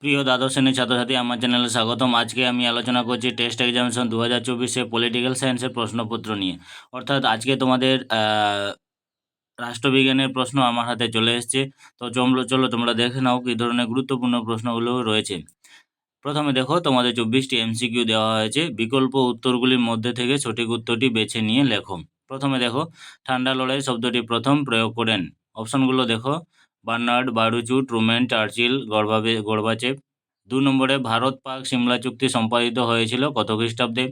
প্রিয় দ্বাদশ শ্রেণীর ছাত্রছাত্রী, আমার চ্যানেলে স্বাগতম। আজকে আমি আলোচনা করছি টেস্ট এক্সামিনেশন 2024 পলিটিক্যাল সায়েন্সের প্রশ্নপত্র নিয়ে। অর্থাৎ আজকে তোমাদের রাষ্ট্রবিজ্ঞানের প্রশ্ন আমার হাতে চলে এসেছে। তো চলো তোমরা দেখে নাও কী ধরনের গুরুত্বপূর্ণ প্রশ্নগুলো রয়েছে। প্রথমে দেখো, তোমাদের 24টি এমসিকিউ দেওয়া হয়েছে। বিকল্প উত্তরগুলির মধ্যে থেকে সঠিক উত্তরটি বেছে নিয়ে লেখো। প্রথমে দেখো, ঠান্ডা লড়াই শব্দটি প্রথম প্রয়োগ করেন। অপশনগুলো দেখো, বার্নার্ড, বারুচু, ট্রুম্যান, চার্চিল, গর্বাচেভ। 2 নম্বরে, ভারত পাক সিমলা চুক্তি সম্পাদিত হয়েছিল কত খ্রিস্টাব্দে?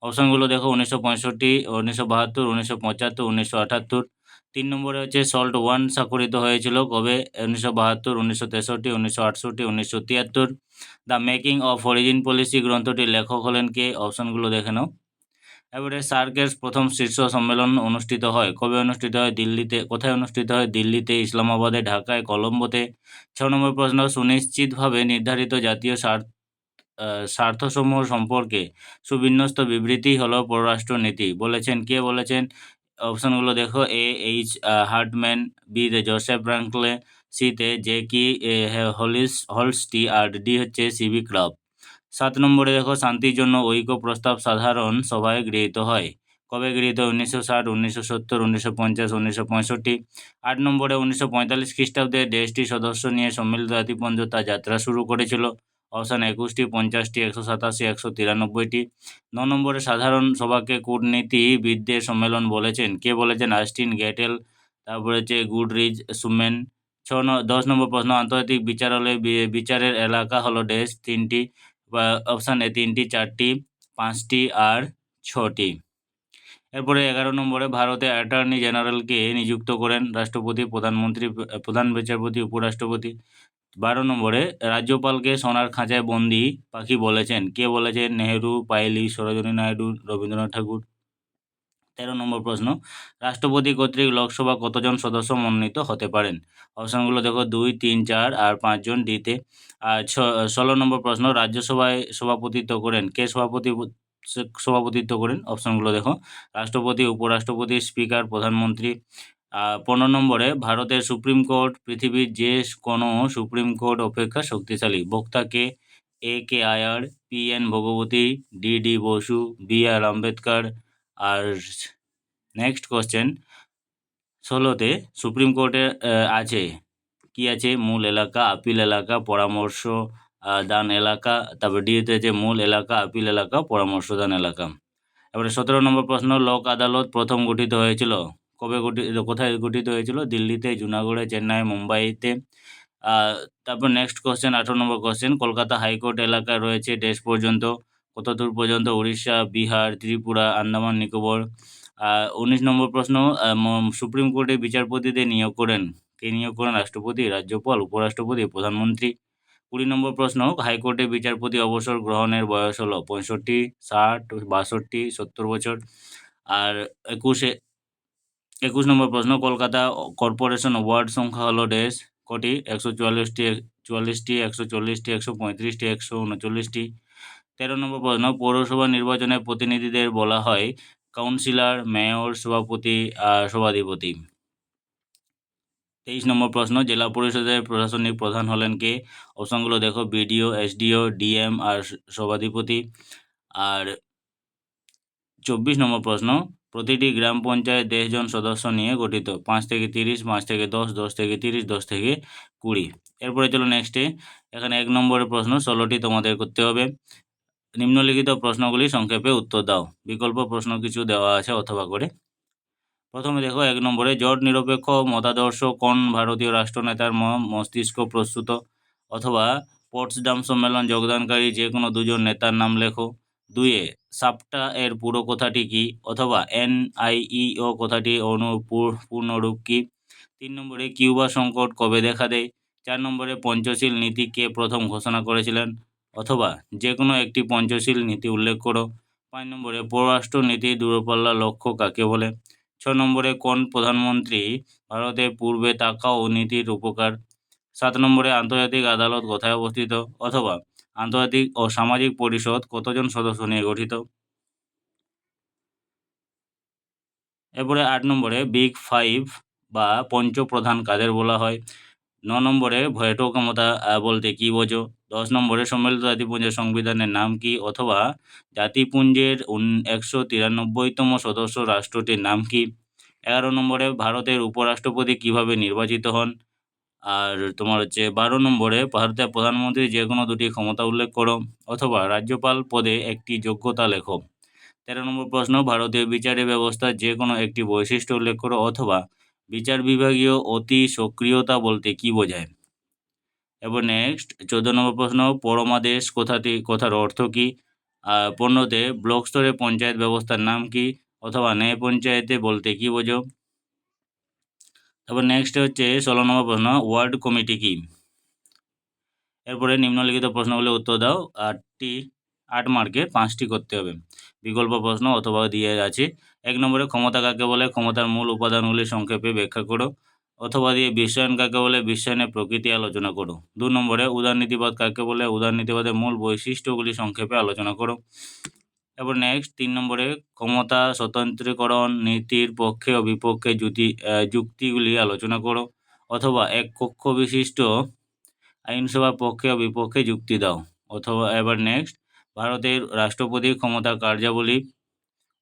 অপশনগুলো দেখো, 1965, 1972, 1975, 1978। 3 নম্বরে হচ্ছে সল্ট ওয়ান স্বাক্ষরিত হয়েছিল কবে? 1972, 1963, 1968, 1973। The making of origin policy গ্রন্থটির লেখক হলেন কে? অপশনগুলো দেখে নাও। এবারে সার্কের প্রথম শীর্ষ সম্মেলন অনুষ্ঠিত হয় কবে? অনুষ্ঠিত হয় দিল্লিতে। কোথায় অনুষ্ঠিত হয়? দিল্লিতে, ইসলামাবাদে, ঢাকায়, কলম্বোতে। 6 নম্বর প্রশ্ন, সুনিশ্চিতভাবে নির্ধারিত জাতীয় স্বার্থসমূহ সম্পর্কে সুবিন্যস্ত বিবৃতি হলো পররাষ্ট্র নীতি। বলেছেন কে? বলেছেন, অপশনগুলো দেখো, এ এইচ হার্টম্যান, বি তে জোসেফ ফ্রাঙ্কলে, সি তে জে কি হলস্টি, আর ডি হচ্ছে সিবি ক্রাফট। 7 নম্বরে দেখো, শান্তির জন্য ঐক্য প্রস্তাব সাধারণ সভায় গৃহীত হয় কবে? গৃহীত 1960, 1970, 1950, 1965। 8 নম্বরে, 1945 খ্রিস্টাব্দে দেশটির সদস্য নিয়ে সম্মিলিত জাতিপুঞ্জ তার যাত্রা শুরু করেছিল। অপশান 21টি, 50টি, 187, 193টি। 9 নম্বরে, সাধারণ সভাকে কূটনীতিবিদদের সম্মেলন বলেছেন কে? বলেছেন আস্টিন, গ্যাটেল, তারপরে হচ্ছে গুডরিচ, সুমেন। 10 নম্বর প্রশ্ন, আন্তর্জাতিক বিচারালয়ে বিচারের এলাকা হলো ড্যাশ? 3টি। বা অপশান এ 3টি, 4টি, 5টি আর 6টি। এরপরে 11 নম্বরে, ভারতে অ্যাটর্নি জেনারেলকে নিযুক্ত করেন রাষ্ট্রপতি, প্রধানমন্ত্রী, প্রধান বিচারপতি, উপরাষ্ট্রপতি। 12 নম্বরে, রাজ্যপালকে সোনার খাঁচায় বন্দি পাখি বলেছেন কে? বলেছেন নেহেরু, পায়েলি, সরোজিনী নাইডু, রবীন্দ্রনাথ ঠাকুর। 13 নম্বর প্রশ্ন, রাষ্ট্রপতি কর্তৃক লোকসভা কতজন সদস্য মনোনীত হতে পারেন? অপশনগুলো দেখো, 2, 3, 4 আর 5 জন ডিতে। আর 16 নম্বর প্রশ্ন, রাজ্যসভায় সভাপতিত্ব করেন কে? সভাপতিত্ব করেন? অপশনগুলো দেখো, রাষ্ট্রপতি, উপরাষ্ট্রপতি, স্পিকার, প্রধানমন্ত্রী। 15 নম্বরে, ভারতের সুপ্রিম কোর্ট পৃথিবীর যে কোনো সুপ্রিম কোর্ট অপেক্ষা শক্তিশালী। বক্তা কে? এ কে আয়ার, পি এন ভগবতী, ডি ডি বসু, বি আর আম্বেদকর। আর নেক্সট কোশ্চেন, 16তে সুপ্রিম কোর্টে আছে কি? আছে মূল এলাকা, আপিল এলাকা, পরামর্শ দান এলাকা। তারপর ডিতে আছে মূল এলাকা, আপিল এলাকা, পরামর্শ দান এলাকা। এবারে 17 নম্বর প্রশ্ন, লোক আদালত প্রথম গঠিত হয়েছিল কবে? কোথায় গঠিত হয়েছিল? দিল্লিতে, জুনাগড়ে, চেন্নাই, মুম্বাইতে। তারপর নেক্সট কোশ্চেন, 18 নম্বর কোশ্চেন, কলকাতা হাইকোর্ট এলাকায় রয়েছে ড্যাশ পর্যন্ত? কত দূর পর্যন্ত? উড়িষ্যা, বিহার, ত্রিপুরা, আন্দামান নিকোবর। 19 নম্বর প্রশ্ন, সুপ্রিম কোর্টে বিচারপতিদের নিয়োগ করেন কে? নিয়োগ করেন রাষ্ট্রপতি, রাজ্যপাল, উপরাষ্ট্রপতি, প্রধানমন্ত্রী। 20 নম্বর প্রশ্ন, হাইকোর্টে বিচারপতি অবসর গ্রহণের বয়স হলো 65, 60, 62, 70 বছর। আর 21 নম্বর প্রশ্ন, কলকাতা কর্পোরেশন ওয়ার্ড সংখ্যা হলো ড্যাশ কটি? 144টি, 44টি, 140টি, 135টি, 139টি। 13 নম্বর প্রশ্ন, পৌরসভা নির্বাচনে প্রতিনিধিদের বলা হয় কাউন্সিলর, মেয়র, সভাপতি আর সভাধিপতি। 23 নম্বর প্রশ্ন, জেলা পরিষদের প্রশাসনিক প্রধান হলেন কে? অপশনগুলো দেখো, বিডিও, এসডিও, ডিএম আর সভাধিপতি। আর 24 নম্বর প্রশ্ন, প্রতিটি গ্রাম পঞ্চায়েত 10 জন সদস্য নিয়ে গঠিত। 5 থেকে 30, 5 থেকে 10, 10 থেকে 30, 10 থেকে 20। এরপরে চলো নেক্সটে। এখানে 1 নম্বরের প্রশ্ন 16টি তোমাদের করতে হবে। নিম্নলিখিত প্রশ্নগুলি সংক্ষেপে উত্তর দাও। বিকল্প প্রশ্ন কিছু দেওয়া আছে অথবা করে। প্রথমে দেখো, 1 নম্বরে, জোট নিরপেক্ষ মতাদর্শ কোন ভারতীয় রাষ্ট্রনেতার মস্তিষ্ক প্রস্তুত? অথবা পোটসডাম সম্মেলন যোগদানকারী যে কোনো 2 জন নেতার নাম লেখো। 2 সাপটা এর পুরো কথাটি কি? অথবা NIEO কথাটি পূর্ণরূপ কি? 3 নম্বরে, কিউবা সংকট কবে দেখা দেয়? 4 নম্বরে, পঞ্চশীল নীতি কে প্রথম ঘোষণা করেছিলেন? অথবা যে কোনো একটি পঞ্চশীল নীতি উল্লেখ করো। 5 নম্বরে, পররাষ্ট্র নীতির দূরপাল্লার লক্ষ্য কাকে বলে? 6 নম্বরে, কোন প্রধানমন্ত্রী ভারতের পূর্বে তাকাও নীতির রূপকার? 7 নম্বরে, আন্তর্জাতিক আদালত কোথায় অবস্থিত? অথবা আন্তর্জাতিক ও সামাজিক পরিষদ কতজন সদস্য নিয়ে গঠিত? এরপরে 8 নম্বরে, বিগ 5 বা পঞ্চ প্রধান কাদের বলা হয়? 9 নম্বরে, ভেটো ক্ষমতা বলতে কী বোঝো? 10 নম্বরে সম্মিলিত জাতিপুঞ্জের সংবিধানের নাম কি? অথবা জাতিপুঞ্জের 193তম সদস্য রাষ্ট্রটির নাম কি? 11 নম্বরে ভারতের উপরাষ্ট্রপতি কিভাবে নির্বাচিত হন? আর তোমার হচ্ছে 12 নম্বরে ভারতের প্রধানমন্ত্রীর যে কোনো দুটি ক্ষমতা উল্লেখ করো, অথবা রাজ্যপাল পদে একটি যোগ্যতা লেখো। 13 নম্বর প্রশ্ন, ভারতীয় বিচার ব্যবস্থার যে কোনো একটি বৈশিষ্ট্য উল্লেখ করো, অথবা বিচার বিভাগীয় অতি সক্রিয়তা বলতে কী বোঝায়? এবার নেক্সট 14 নম্বর প্রশ্ন, পরমাদেশ কথার অর্থ কী? 15তে ব্লক স্তরে পঞ্চায়েত ব্যবস্থার নাম কি? অথবা ন্যায় পঞ্চায়েতে বলতে কী বোঝো? তারপর নেক্সট হচ্ছে 16 নম্বর প্রশ্ন, ওয়ার্ড কমিটি কি? এরপরে নিম্নলিখিত প্রশ্নগুলো উত্তর দাও। 8 মার্কে 5টি করতে হবে। বিকল্প প্রশ্ন অথবা দিয়ে আছে। 1 নম্বরে ক্ষমতা কাকে বলে? ক্ষমতার মূল উপাদানগুলি সংক্ষেপে ব্যাখ্যা করো। অথবা দিয়ে বিশ্বায়ন কাকে বলে? বিশ্বায়নের প্রকৃতি আলোচনা করো। 2 নম্বরে উদারনীতিবাদ কাকে বলে? উদারনীতিবাদের মূল বৈশিষ্ট্যগুলি সংক্ষেপে আলোচনা করো। এরপর নেক্সট 3 নম্বরে ক্ষমতা স্বতন্ত্রীকরণ নীতির পক্ষে ও বিপক্ষে যুক্তিগুলি আলোচনা করো। অথবা এক কক্ষ বিশিষ্ট আইনসভার পক্ষে ও বিপক্ষে যুক্তি দাও। অথবা এবার নেক্সট, ভারতের রাষ্ট্রপতির ক্ষমতা, কার্যাবলী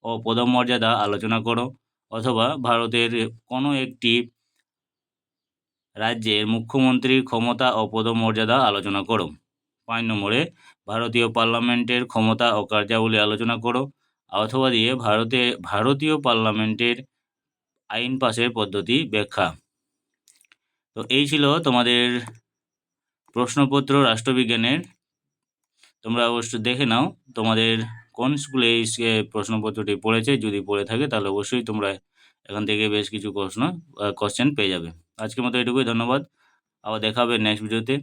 ও পদমর্যাদা আলোচনা করো। অথবা ভারতের কোনো একটি রাজ্যের মুখ্যমন্ত্রীর ক্ষমতা ও পদমর্যাদা আলোচনা করো। 5 নম্বরে ভারতীয় পার্লামেন্টের ক্ষমতা ও কার্যাবলী আলোচনা করো। অথবা দিয়ে ভারতীয় পার্লামেন্টের আইন পাশের পদ্ধতি ব্যাখ্যা। তো এই ছিল তোমাদের প্রশ্নপত্র রাষ্ট্রবিজ্ঞানের। তোমরা অবশ্যই দেখে নাও তোমাদের কোন স্কুলে এই প্রশ্নপত্রটি পড়েছে। যদি পড়ে থাকে তাহলে অবশ্যই তোমরা এখান থেকে বেশ কিছু কোশ্চেন পেয়ে যাবে। আজকের মতো এটুকুই, ধন্যবাদ। আবার দেখা হবে নেক্সট ভিডিওতে।